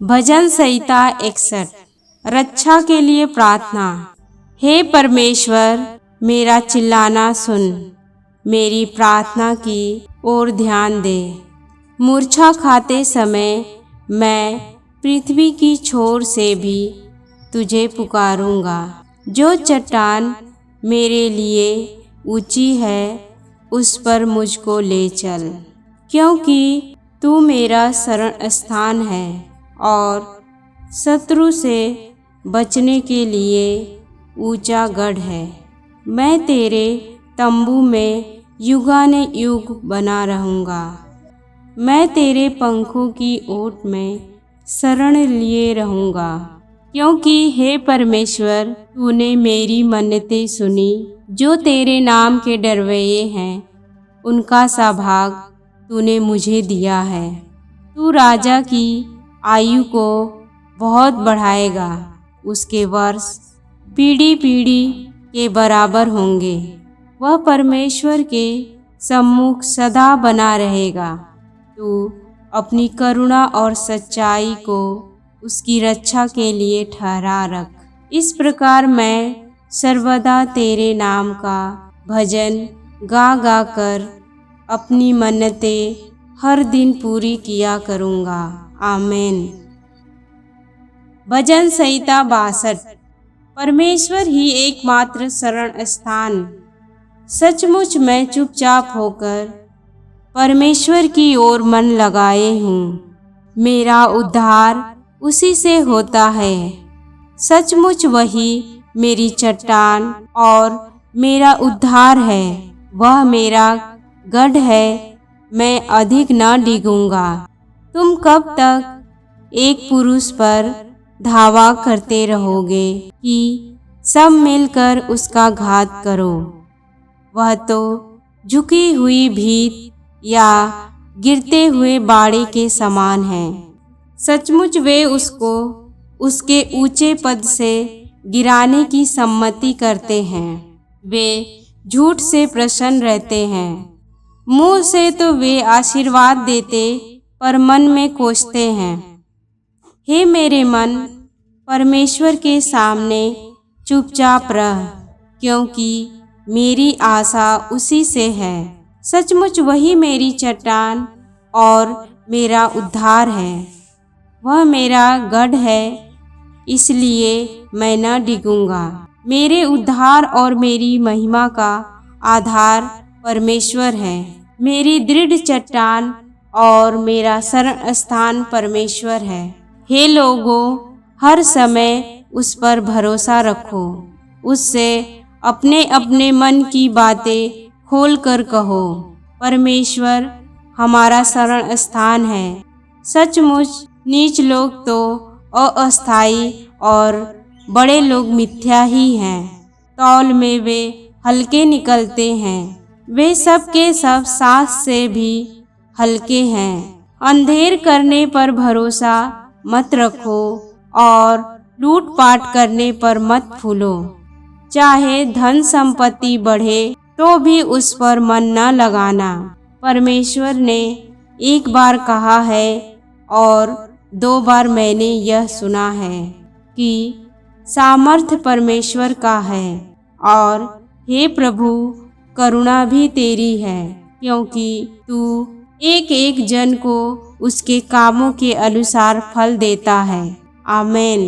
भजन संहिता 61। रक्षा के लिए प्रार्थना। हे परमेश्वर, मेरा चिल्लाना सुन, मेरी प्रार्थना की ओर ध्यान दे। मूर्छा खाते समय मैं पृथ्वी की छोर से भी तुझे पुकारूंगा। जो चट्टान मेरे लिए ऊंची है उस पर मुझको ले चल, क्योंकि तू मेरा शरण स्थान है और शत्रु से बचने के लिए ऊंचा गढ़ है। मैं तेरे तंबू में युगानुयुग बना रहूँगा। मैं तेरे पंखों की ओट में शरण लिए रहूँगा, क्योंकि हे परमेश्वर, तूने मेरी मन्नतें सुनी। जो तेरे नाम के डरवैये हैं उनका सा भाग तूने मुझे दिया है। तू राजा की आयु को बहुत बढ़ाएगा, उसके वर्ष पीढ़ी पीढ़ी के बराबर होंगे। वह परमेश्वर के सम्मुख सदा बना रहेगा। तू अपनी करुणा और सच्चाई को उसकी रक्षा के लिए ठहरा रख। इस प्रकार मैं सर्वदा तेरे नाम का भजन गा गा कर अपनी मन्नतें हर दिन पूरी किया करूँगा। आमीन। भजन संहिता 62। परमेश्वर ही एकमात्र शरण स्थान। सचमुच मैं चुपचाप होकर परमेश्वर की ओर मन लगाए हूँ। मेरा उद्धार उसी से होता है। सचमुच वही मेरी चट्टान और मेरा उद्धार है। वह मेरा गढ़ है, मैं अधिक न डिगूंगा। तुम कब तक एक पुरुष पर धावा करते रहोगे कि सब मिलकर उसका घात करो? वह तो झुकी हुई भीत या गिरते हुए बाड़े के समान है। सचमुच वे उसको उसके ऊंचे पद से गिराने की सम्मति करते हैं। वे झूठ से प्रसन्न रहते हैं। मुंह से तो वे आशीर्वाद देते, पर मन में कोसते हैं। हे मेरे मन, परमेश्वर के सामने चुपचाप रह, क्योंकि मेरी आशा उसी से है। सचमुच वही मेरी चट्टान और मेरा उद्धार है। वह मेरा गढ़ है, इसलिए मैं न डिगूंगा। मेरे उद्धार और मेरी महिमा का आधार परमेश्वर है। मेरी दृढ़ चट्टान और मेरा शरण स्थान परमेश्वर है। हे लोगों, हर समय उस पर भरोसा रखो। उससे अपने अपने मन की बातें खोल कर कहो। परमेश्वर हमारा शरण स्थान है। सचमुच नीच लोग तो अस्थाई और बड़े लोग मिथ्या ही हैं। तौल में वे हल्के निकलते हैं। वे सब के सब सांस से भी हल्के हैं। अंधेर करने पर भरोसा मत रखो और लूटपाट करने पर मत फूलो। चाहे धन संपत्ति बढ़े तो भी उस पर मन न लगाना। परमेश्वर ने एक बार कहा है और 2 बार मैंने यह सुना है कि सामर्थ्य परमेश्वर का है और हे प्रभु, करुणा भी तेरी है, क्योंकि तू एक एक जन को उसके कामों के अनुसार फल देता है। आमीन।